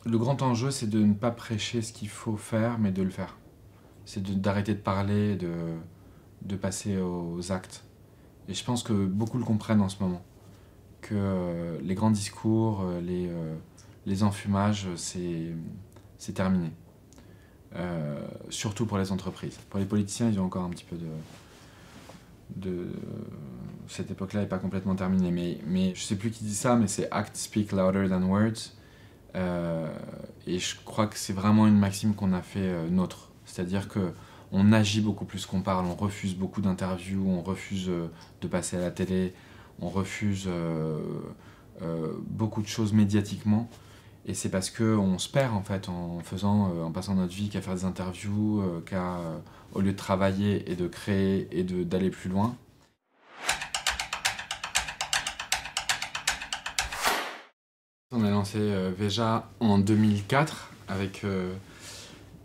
Le grand enjeu, c'est de ne pas prêcher ce qu'il faut faire, mais de le faire. C'est d'arrêter de parler, de passer aux actes. Et je pense que beaucoup le comprennent en ce moment. Que les grands discours, les enfumages, c'est terminé. Surtout pour les entreprises. Pour les politiciens, ils ont encore un petit peu de cette époque-là n'est pas complètement terminée. Mais je sais plus qui dit ça, mais c'est Act speak louder than words. Et je crois que c'est vraiment une maxime qu'on a fait nôtre. C'est-à-dire qu'on agit beaucoup plus qu'on parle, on refuse beaucoup d'interviews, on refuse de passer à la télé, on refuse beaucoup de choses médiatiquement. Et c'est parce qu'on se perd en fait en passant notre vie qu'à faire des interviews, au lieu de travailler et de créer et d'aller plus loin. On a lancé Veja en 2004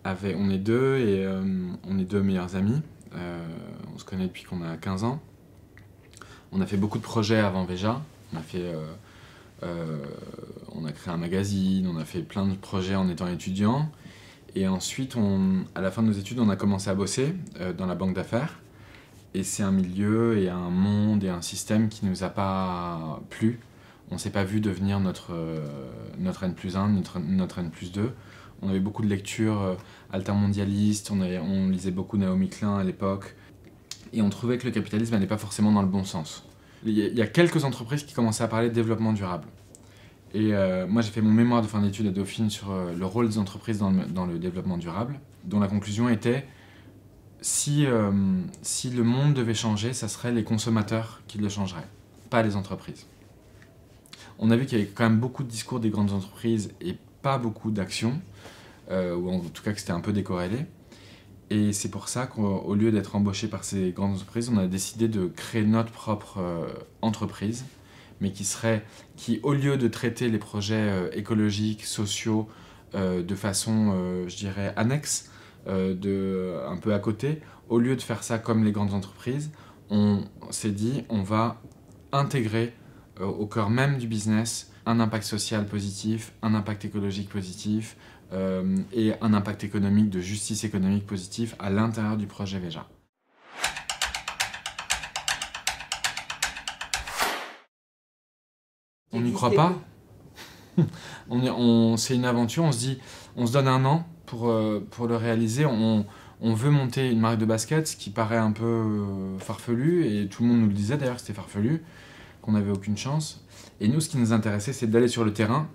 on est deux et on est deux meilleurs amis. On se connaît depuis qu'on a 15 ans. On a fait beaucoup de projets avant Veja. On a créé un magazine, on a fait plein de projets en étant étudiant. Et ensuite, à la fin de nos études, on a commencé à bosser dans la banque d'affaires. Et c'est un milieu et un monde et un système qui ne nous a pas plu. On ne s'est pas vu devenir notre N+1, notre N+2. On avait beaucoup de lectures altermondialistes, on lisait beaucoup Naomi Klein à l'époque. Et on trouvait que le capitalisme n'allait pas forcément dans le bon sens. Il y a quelques entreprises qui commençaient à parler de développement durable. Et moi, j'ai fait mon mémoire de fin d'études à Dauphine sur le rôle des entreprises dans le développement durable, dont la conclusion était si le monde devait changer, ça serait les consommateurs qui le changeraient, pas les entreprises. On a vu qu'il y avait quand même beaucoup de discours des grandes entreprises et pas beaucoup d'actions, ou en tout cas que c'était un peu décorrélé. Et c'est pour ça qu'au lieu d'être embauché par ces grandes entreprises, on a décidé de créer notre propre entreprise, mais qui, au lieu de traiter les projets écologiques, sociaux, de façon, je dirais, annexe, un peu à côté, au lieu de faire ça comme les grandes entreprises, on s'est dit, on va intégrer au cœur même du business un impact social positif, un impact écologique positif, et un impact économique, de justice économique positif à l'intérieur du projet Veja. On n'y croit pas. C'est une aventure, on se donne un an pour le réaliser. On veut monter une marque de basket, ce qui paraît un peu farfelu, et tout le monde nous le disait d'ailleurs que c'était farfelu, qu'on n'avait aucune chance. Et nous, ce qui nous intéressait, c'est d'aller sur le terrain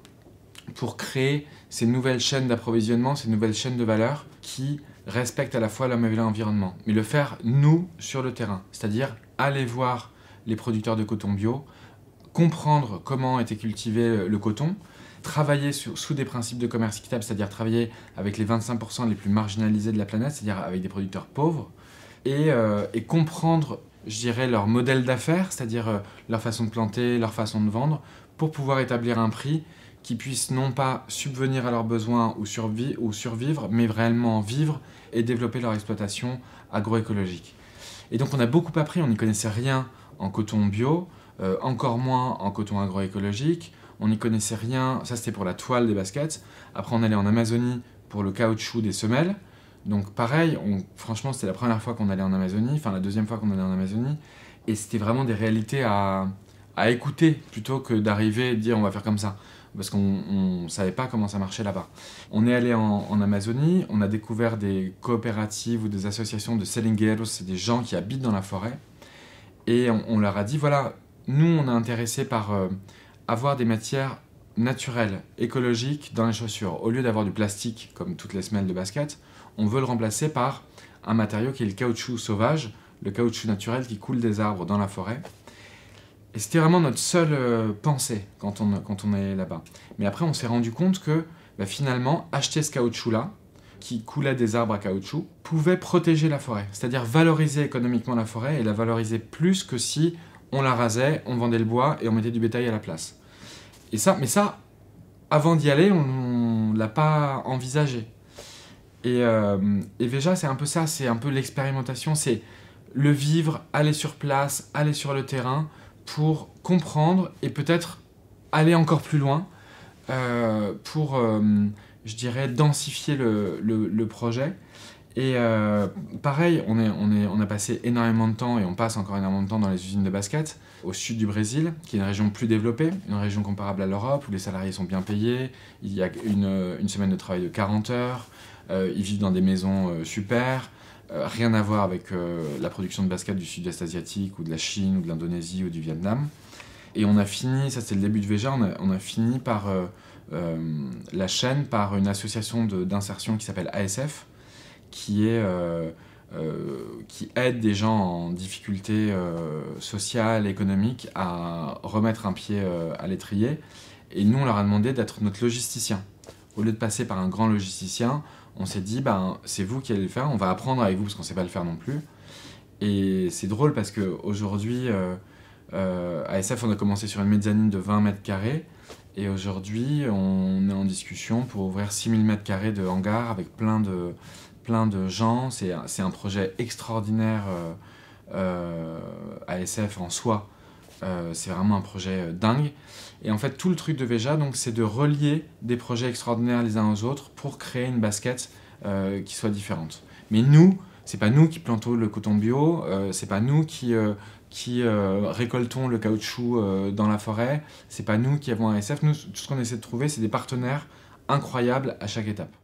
pour créer ces nouvelles chaînes d'approvisionnement, ces nouvelles chaînes de valeur qui respectent à la fois l'homme et l'environnement. Mais le faire, nous, sur le terrain. C'est-à-dire aller voir les producteurs de coton bio, comprendre comment était cultivé le coton, travailler sous des principes de commerce équitable, c'est-à-dire travailler avec les 25% les plus marginalisés de la planète, c'est-à-dire avec des producteurs pauvres, et comprendre, je dirais, leur modèle d'affaires, c'est-à-dire leur façon de planter, leur façon de vendre, pour pouvoir établir un prix qui puisse non pas subvenir à leurs besoins ou survivre, mais réellement vivre et développer leur exploitation agroécologique. Et donc on a beaucoup appris, on n'y connaissait rien en coton bio, encore moins en coton agroécologique, on n'y connaissait rien, ça c'était pour la toile des baskets. Après on allait en Amazonie pour le caoutchouc des semelles. Donc pareil, franchement c'était la première fois qu'on allait en Amazonie, enfin la deuxième fois qu'on allait en Amazonie, et c'était vraiment des réalités à écouter plutôt que d'arriver et de dire on va faire comme ça, parce qu'on ne savait pas comment ça marchait là-bas. On est allé en Amazonie, on a découvert des coopératives ou des associations de seringueiros, c'est des gens qui habitent dans la forêt, et on leur a dit voilà, nous on est intéressés par avoir des matières naturelles, écologiques dans les chaussures. Au lieu d'avoir du plastique comme toutes les semelles de basket, on veut le remplacer par un matériau qui est le caoutchouc sauvage, le caoutchouc naturel qui coule des arbres dans la forêt. Et c'était vraiment notre seule pensée quand on est là-bas. Mais après, on s'est rendu compte que finalement, acheter ce caoutchouc-là, qui coulait des arbres à caoutchouc, pouvait protéger la forêt. C'est-à-dire valoriser économiquement la forêt et la valoriser plus que si on la rasait, on vendait le bois et on mettait du bétail à la place. Mais ça, avant d'y aller, on ne l'a pas envisagé. Et Veja, c'est un peu ça, c'est un peu l'expérimentation, c'est le vivre, aller sur place, aller sur le terrain, pour comprendre et peut-être aller encore plus loin, pour, je dirais, densifier le projet. Et pareil, on a passé énormément de temps, et on passe encore énormément de temps dans les usines de basket, au sud du Brésil, qui est une région plus développée, une région comparable à l'Europe, où les salariés sont bien payés, il y a une semaine de travail de 40 heures, ils vivent dans des maisons super, rien à voir avec la production de basket du sud-est asiatique, ou de la Chine, ou de l'Indonésie, ou du Vietnam. Et on a fini, ça c'est le début de Veja, on a fini par la chaîne, par une association d'insertion qui s'appelle ASF, qui aide des gens en difficulté sociale, économique, à remettre un pied à l'étrier. Et nous, on leur a demandé d'être notre logisticien. Au lieu de passer par un grand logisticien, on s'est dit, c'est vous qui allez le faire, on va apprendre avec vous parce qu'on ne sait pas le faire non plus. Et c'est drôle parce qu'aujourd'hui, ASF, on a commencé sur une mezzanine de 20 mètres carrés. Et aujourd'hui, on est en discussion pour ouvrir 6000 mètres carrés de hangar avec plein de gens. C'est un projet extraordinaire, ASF en soi. C'est vraiment un projet dingue. Et en fait, tout le truc de Veja, donc, c'est de relier des projets extraordinaires les uns aux autres pour créer une basket qui soit différente. Mais nous, c'est pas nous qui plantons le coton bio, c'est pas nous qui récoltons le caoutchouc dans la forêt, c'est pas nous qui avons un ASF. Nous, tout ce qu'on essaie de trouver, c'est des partenaires incroyables à chaque étape.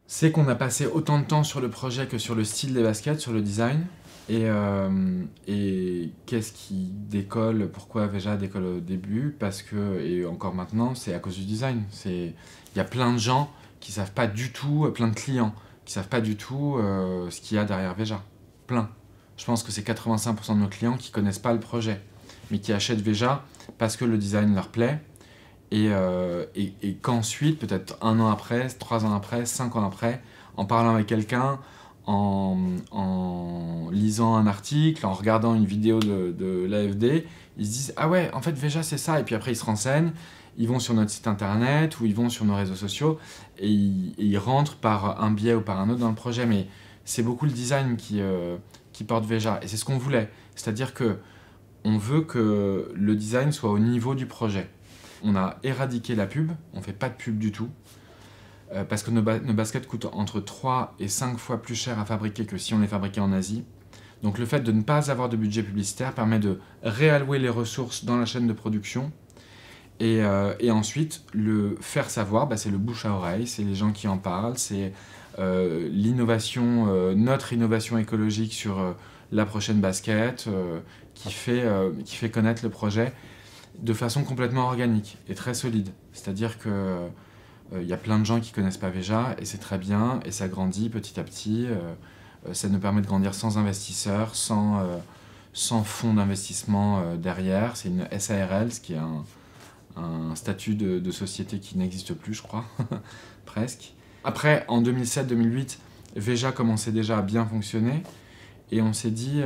C'est qu'on a passé autant de temps sur le projet que sur le style des baskets, sur le design. Et qu'est-ce qui décolle, pourquoi Veja décolle au début, parce que, et encore maintenant, c'est à cause du design. Il y a plein de gens qui savent pas du tout, plein de clients, qui savent pas du tout ce qu'il y a derrière Veja. Plein. Je pense que c'est 85% de nos clients qui connaissent pas le projet, mais qui achètent Veja parce que le design leur plaît. Et qu'ensuite, peut-être 1 an après, 3 ans après, 5 ans après, en parlant avec quelqu'un, en lisant un article, en regardant une vidéo de l'AFD, ils se disent « Ah ouais, en fait, Veja, c'est ça ». Et puis après, ils se renseignent, ils vont sur notre site internet ou ils vont sur nos réseaux sociaux et ils rentrent par un biais ou par un autre dans le projet. Mais c'est beaucoup le design qui porte Veja. Et c'est ce qu'on voulait. C'est-à-dire qu'on veut que le design soit au niveau du projet. On a éradiqué la pub, on ne fait pas de pub du tout, parce que nos baskets coûtent entre 3 et 5 fois plus cher à fabriquer que si on les fabriquait en Asie. Donc le fait de ne pas avoir de budget publicitaire permet de réallouer les ressources dans la chaîne de production et ensuite le faire savoir, c'est le bouche à oreille, c'est les gens qui en parlent, c'est l'innovation, notre innovation écologique sur la prochaine basket qui fait connaître le projet de façon complètement organique et très solide. C'est-à-dire que y a plein de gens qui connaissent pas Veja et c'est très bien et ça grandit petit à petit. Ça nous permet de grandir sans investisseurs, sans fonds d'investissement derrière. C'est une SARL, ce qui est un statut de société qui n'existe plus, je crois, presque. Après, en 2007-2008, Veja commençait déjà à bien fonctionner et on s'est dit,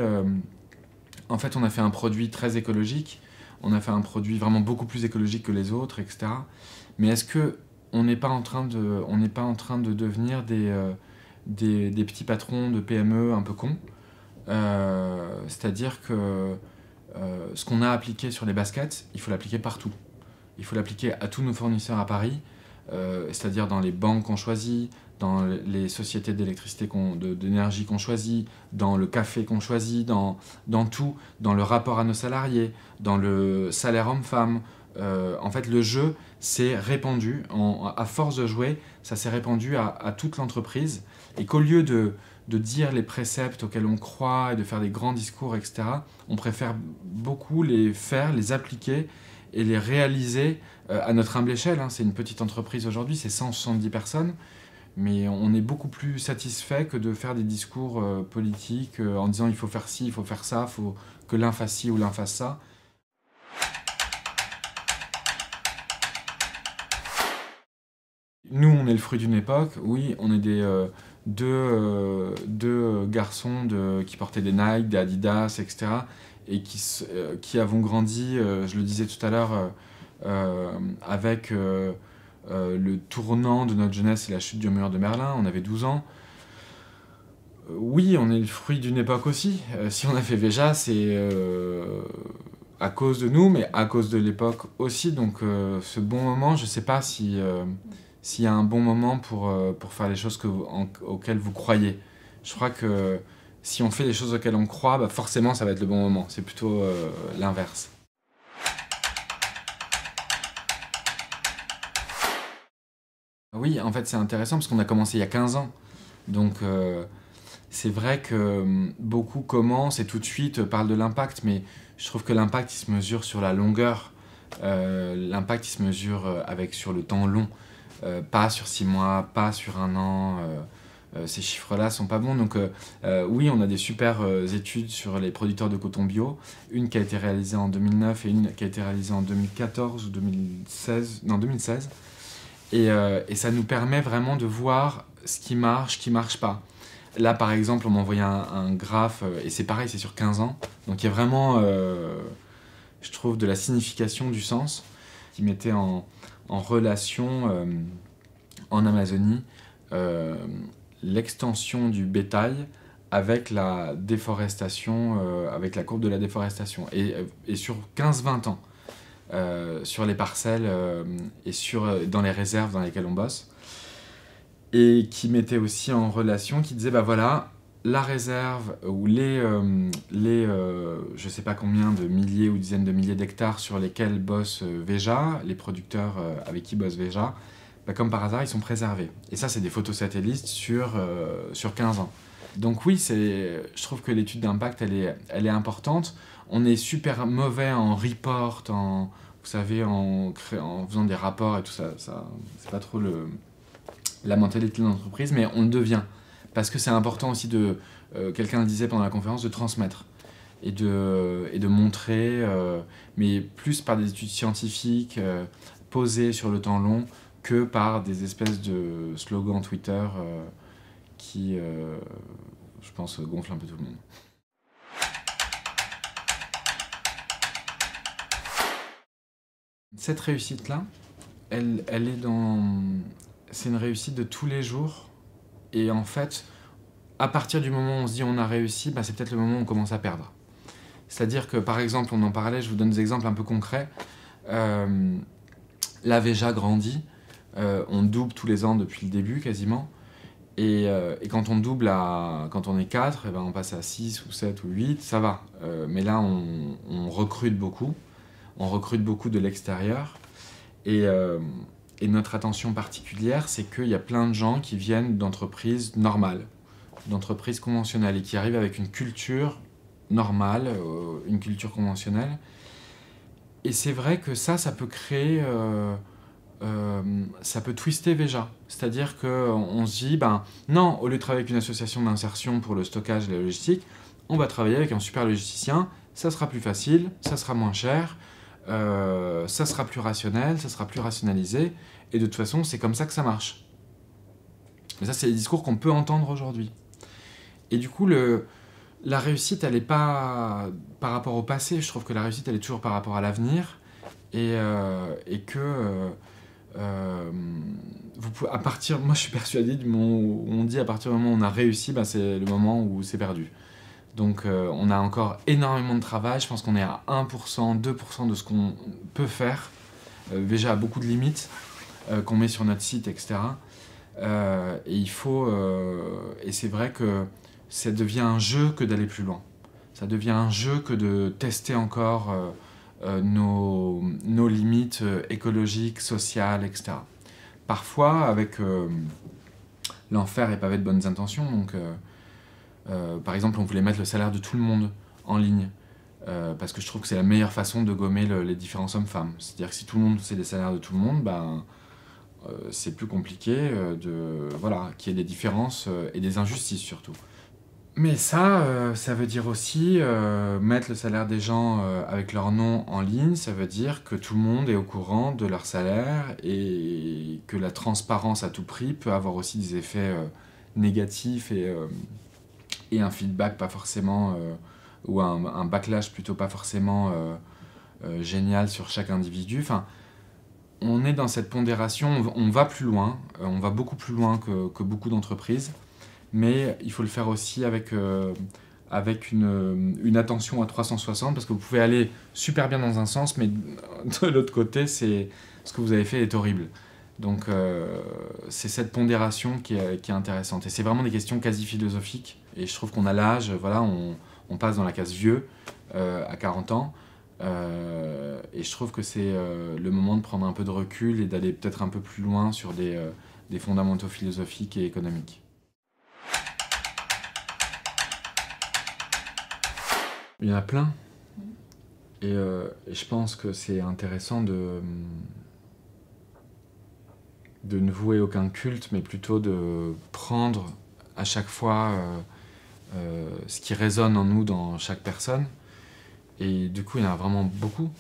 en fait, on a fait un produit très écologique. On a fait un produit vraiment beaucoup plus écologique que les autres, etc. Mais est-ce qu'on n'est pas en train de devenir des petits patrons de PME un peu cons c'est-à-dire que ce qu'on a appliqué sur les baskets, il faut l'appliquer partout. Il faut l'appliquer à tous nos fournisseurs à Paris, c'est-à-dire dans les banques qu'on choisit, dans les sociétés d'électricité, d'énergie qu'on choisit, dans le café qu'on choisit, dans tout, dans le rapport à nos salariés, dans le salaire homme-femme. En fait, le jeu s'est répandu, à force de jouer, ça s'est répandu à toute l'entreprise. Et qu'au lieu de dire les préceptes auxquels on croit et de faire des grands discours, etc., on préfère beaucoup les faire, les appliquer et les réaliser à notre humble échelle. C'est une petite entreprise aujourd'hui, c'est 170 personnes. Mais on est beaucoup plus satisfait que de faire des discours politiques en disant il faut faire ci, il faut faire ça, il faut que l'un fasse ci ou l'un fasse ça. Nous, on est le fruit d'une époque, oui, on est deux garçons qui portaient des Nike, des Adidas, etc. et qui avons grandi, je le disais tout à l'heure, avec le tournant de notre jeunesse et la chute du mur de Berlin. On avait 12 ans. Oui, on est le fruit d'une époque aussi. Si on a fait Veja, c'est à cause de nous, mais à cause de l'époque aussi. Donc ce bon moment, je sais pas si, s'il y a un bon moment pour faire les choses auxquelles vous croyez. Je crois que si on fait les choses auxquelles on croit, bah forcément ça va être le bon moment. C'est plutôt l'inverse. Oui, en fait c'est intéressant parce qu'on a commencé il y a 15 ans. Donc c'est vrai que beaucoup commencent et tout de suite parlent de l'impact, mais je trouve que l'impact il se mesure sur la longueur. L'impact il se mesure sur le temps long, pas sur 6 mois, pas sur un an. Ces chiffres-là sont pas bons. Donc oui, on a des super études sur les producteurs de coton bio. Une qui a été réalisée en 2009 et une qui a été réalisée en 2014 ou 2016. Non, 2016. Et ça nous permet vraiment de voir ce qui marche pas. Là, par exemple, on m'a envoyé un graphe, et c'est pareil, c'est sur 15 ans. Donc il y a vraiment, je trouve, de la signification du sens qui mettait en relation en Amazonie l'extension du bétail avec la déforestation, avec la courbe de la déforestation. Et sur 15-20 ans, sur les parcelles et dans les réserves dans lesquelles on bosse. Et qui mettait aussi en relation, qui disait, bah voilà, la réserve ou je sais pas combien de milliers ou dizaines de milliers d'hectares sur lesquels bosse Veja, les producteurs avec qui bosse Veja, bah comme par hasard, ils sont préservés. Et ça, c'est des photos satellites sur 15 ans. Donc oui, je trouve que l'étude d'impact, elle est importante. On est super mauvais en report, vous savez, en faisant des rapports et tout ça c'est pas trop la mentalité de l'entreprise, mais on le devient. Parce que c'est important aussi quelqu'un le disait pendant la conférence, de transmettre et de montrer, mais plus par des études scientifiques posées sur le temps long que par des espèces de slogans Twitter qui, je pense, gonflent un peu tout le monde. Cette réussite-là, elle est c'est une réussite de tous les jours. Et en fait, à partir du moment où on se dit on a réussi, bah c'est peut-être le moment où on commence à perdre. C'est-à-dire que, par exemple, on en parlait, je vous donne des exemples un peu concrets. La Veja grandit, on double tous les ans depuis le début quasiment. Et quand on double quand on est 4, ben on passe à 6 ou 7 ou 8, ça va. Mais là, on recrute beaucoup. On recrute beaucoup de l'extérieur. Et notre attention particulière, c'est qu'il y a plein de gens qui viennent d'entreprises normales, d'entreprises conventionnelles, et qui arrivent avec une culture normale, une culture conventionnelle. Et c'est vrai que ça peut créer... ça peut twister Veja. C'est-à-dire qu'on se dit, ben non, au lieu de travailler avec une association d'insertion pour le stockage et la logistique, on va travailler avec un super logisticien, ça sera plus facile, ça sera moins cher, ça sera plus rationnel, ça sera plus rationalisé, et de toute façon, c'est comme ça que ça marche. Mais ça, c'est les discours qu'on peut entendre aujourd'hui. Et du coup, la réussite, elle n'est pas par rapport au passé, je trouve que la réussite, elle est toujours par rapport à l'avenir, et que... à partir, moi je suis persuadé du moment où on dit à partir du moment où on a réussi, bah, c'est le moment où c'est perdu. Donc on a encore énormément de travail, je pense qu'on est à 1%, 2% de ce qu'on peut faire. Déjà beaucoup de limites qu'on met sur notre site, etc. Et il faut... et c'est vrai que ça devient un jeu que d'aller plus loin. Ça devient un jeu que de tester encore nos limites écologiques, sociales, etc. Parfois, avec l'enfer est pavé de bonnes intentions, donc par exemple, on voulait mettre le salaire de tout le monde en ligne, parce que je trouve que c'est la meilleure façon de gommer les différences hommes-femmes. C'est-à-dire que si tout le monde sait les salaires de tout le monde, ben, c'est plus compliqué qu'il y ait des différences et des injustices surtout. Mais ça veut dire aussi mettre le salaire des gens avec leur nom en ligne, ça veut dire que tout le monde est au courant de leur salaire et que la transparence à tout prix peut avoir aussi des effets négatifs et un feedback pas forcément, ou un backlash plutôt pas forcément génial sur chaque individu. Enfin, on est dans cette pondération, on va plus loin, on va beaucoup plus loin que beaucoup d'entreprises. mais il faut le faire aussi avec une attention à 360, parce que vous pouvez aller super bien dans un sens, mais de l'autre côté, ce que vous avez fait est horrible. Donc c'est cette pondération qui est intéressante. Et c'est vraiment des questions quasi philosophiques. Et je trouve qu'on a l'âge, voilà, on passe dans la case vieux à 40 ans. Et je trouve que c'est le moment de prendre un peu de recul et d'aller peut-être un peu plus loin sur des fondamentaux philosophiques et économiques. Il y en a plein. Et je pense que c'est intéressant de ne vouer aucun culte, mais plutôt de prendre à chaque fois ce qui résonne en nous dans chaque personne. Et du coup, il y en a vraiment beaucoup.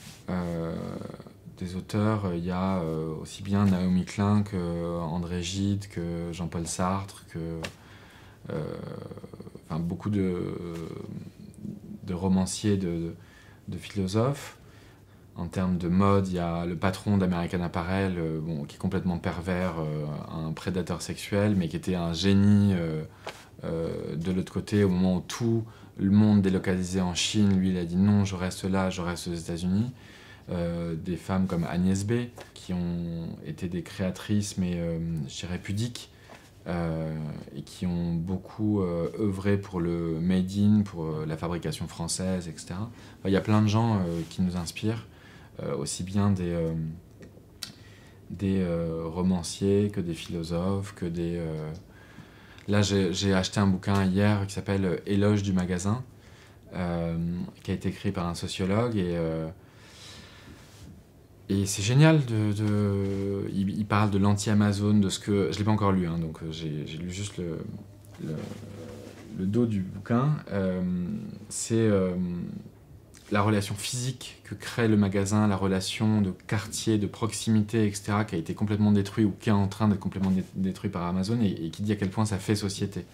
Des auteurs, il y a aussi bien Naomi Klein que André Gide, que Jean-Paul Sartre, enfin, beaucoup de romanciers, de philosophes. En termes de mode, il y a le patron d'American Apparel, qui est complètement pervers, un prédateur sexuel, mais qui était un génie de l'autre côté, au moment où tout le monde délocalisé en Chine, lui il a dit non, je reste là, je reste aux États-Unis. Des femmes comme Agnès B, qui ont été des créatrices, mais je dirais pudiques, et qui ont beaucoup œuvré pour le made in, pour la fabrication française, etc. Enfin, il y a plein de gens qui nous inspirent, aussi bien des romanciers que des philosophes, que des... Là, j'ai acheté un bouquin hier qui s'appelle « Éloge du magasin », qui a été écrit par un sociologue, et c'est génial. Il parle de l'anti-Amazon, de ce que... Je ne l'ai pas encore lu, hein, donc j'ai lu juste le dos du bouquin. C'est la relation physique que crée le magasin, la relation de quartier, de proximité, etc., qui a été complètement détruit ou qui est en train d'être complètement détruit par Amazon, et qui dit à quel point ça fait société.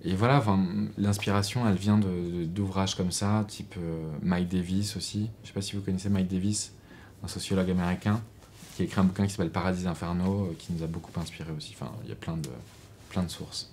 Et voilà, enfin, l'inspiration, elle vient d'ouvrages comme ça, type Mike Davis aussi. Je ne sais pas si vous connaissez Mike Davis, un sociologue américain, qui a écrit un bouquin qui s'appelle Paradis Inferno, qui nous a beaucoup inspiré aussi. Enfin, il y a plein de sources.